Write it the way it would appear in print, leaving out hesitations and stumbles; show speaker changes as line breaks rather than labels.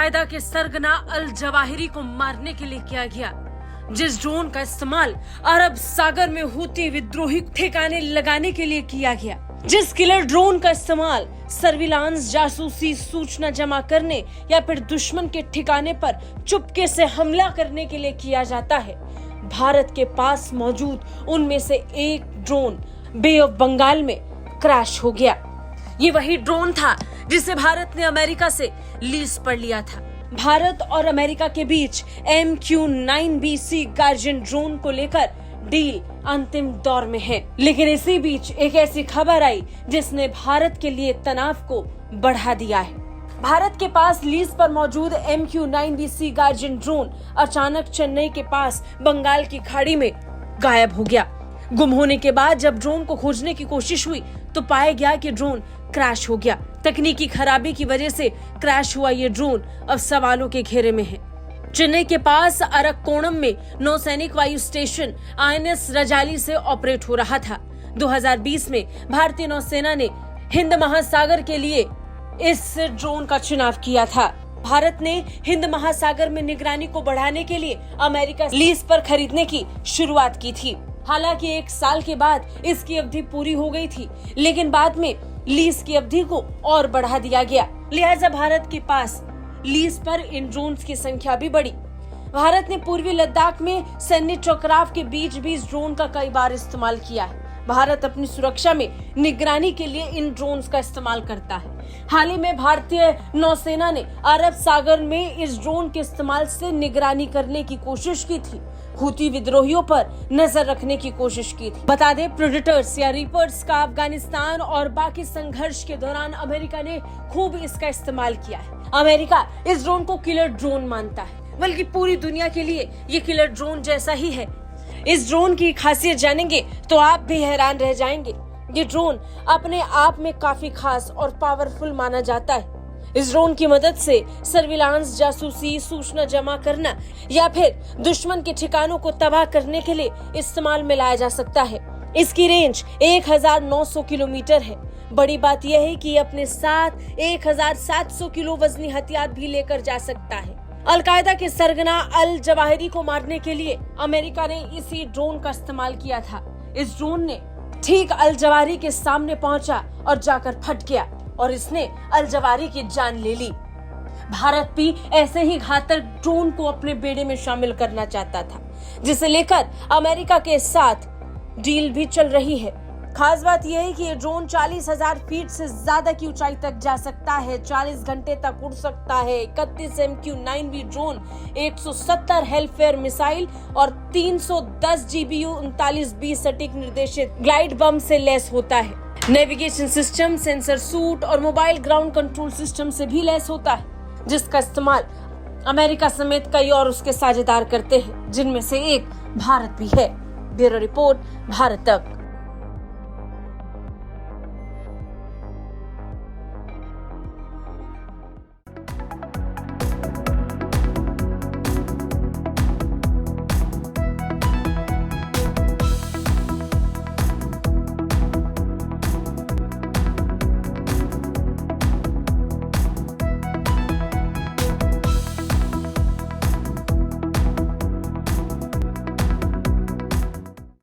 Al Qaeda के सरगना al Zawahiri को मारने के लिए किया गया, जिस ड्रोन का इस्तेमाल अरब सागर में हूती विद्रोही ठिकाने लगाने के लिए किया गया, जिस किलर ड्रोन का इस्तेमाल सर्विलांस, जासूसी, सूचना जमा करने या फिर दुश्मन के ठिकाने पर चुपके से हमला करने के लिए किया जाता है, भारत के पास मौजूद उनमें से एक ड्रोन बे ऑफ बंगाल में क्रैश हो गया। ये वही ड्रोन था जिसे भारत ने अमेरिका से लीज पर लिया था। भारत और अमेरिका के बीच MQ-9B गार्जियन ड्रोन को लेकर डील अंतिम दौर में है, लेकिन इसी बीच एक ऐसी खबर आई जिसने भारत के लिए तनाव को बढ़ा दिया है। भारत के पास लीज पर मौजूद MQ-9B गार्जियन ड्रोन अचानक चेन्नई के पास बंगाल की खाड़ी में गायब हो गया। गुम होने के बाद जब ड्रोन को खोजने की कोशिश हुई तो पाया गया कि ड्रोन क्रैश हो गया। तकनीकी खराबी की वजह से क्रैश हुआ ये ड्रोन अब सवालों के घेरे में है। चेन्नई के पास अरक्कोणम में नौसैनिक वायु स्टेशन INS रजाली से ऑपरेट हो रहा था। 2020 में भारतीय नौसेना ने हिंद महासागर के लिए इस ड्रोन का चुनाव किया था। भारत ने हिंद महासागर में निगरानी को बढ़ाने के लिए अमेरिका लीज पर खरीदने की शुरुआत की थी। हालांकि 1 साल के बाद इसकी अवधि पूरी हो गई थी, लेकिन बाद में लीज की अवधि को और बढ़ा दिया गया। लिहाजा भारत के पास लीज पर इन ड्रोन्स की संख्या भी बढ़ी। भारत ने पूर्वी लद्दाख में सैन्य टकराव के बीच भी इस ड्रोन का कई बार इस्तेमाल किया है। भारत अपनी सुरक्षा में निगरानी के लिए इन ड्रोन्स का इस्तेमाल करता है। हाल ही में भारतीय नौसेना ने अरब सागर में इस ड्रोन के इस्तेमाल से निगरानी करने की कोशिश की थी, हूती विद्रोहियों पर नजर रखने की कोशिश की थी। बता दें, प्रेडेटर्स या रीपर्स का अफगानिस्तान और बाकी संघर्ष के दौरान अमेरिका ने खूब इसका इस्तेमाल किया है। अमेरिका इस ड्रोन को किलर ड्रोन मानता है, बल्कि पूरी दुनिया के लिए ये किलर ड्रोन जैसा ही है। इस ड्रोन की खासियत जानेंगे तो आप भी हैरान रह जाएंगे। ये ड्रोन अपने आप में काफी खास और पावरफुल माना जाता है। इस ड्रोन की मदद से सर्विलांस, जासूसी, सूचना जमा करना या फिर दुश्मन के ठिकानों को तबाह करने के लिए इस्तेमाल में लाया जा सकता है। इसकी रेंज 1900 किलोमीटर है। बड़ी बात यह है कि ये अपने साथ 1700 किलो वजनी हथियार भी लेकर जा सकता है। अलकायदा के सरगना अल जवाहिरी को मारने के लिए अमेरिका ने इसी ड्रोन का इस्तेमाल किया था। इस ड्रोन ने ठीक अल जवाहिरी के सामने पहुंचा और जाकर फट गया और इसने अल जवाहिरी की जान ले ली। भारत भी ऐसे ही घातक ड्रोन को अपने बेड़े में शामिल करना चाहता था, जिसे लेकर अमेरिका के साथ डील भी चल रही है। खास बात यह है कि ये ड्रोन 40,000 फीट से ज्यादा की ऊंचाई तक जा सकता है, 40 घंटे तक उड़ सकता है। 31 MQ-9B ड्रोन 170 हेलफेयर मिसाइल और 310 GBU 39B सटीक निर्देशित ग्लाइड बम से लैस होता है। नेविगेशन सिस्टम, सेंसर सूट और मोबाइल ग्राउंड कंट्रोल सिस्टम से भी लैस होता है, जिसका इस्तेमाल अमेरिका समेत कई और उसके साझेदार करते हैं, जिनमें से एक भारत भी है। ब्यूरो रिपोर्ट, भारत तक।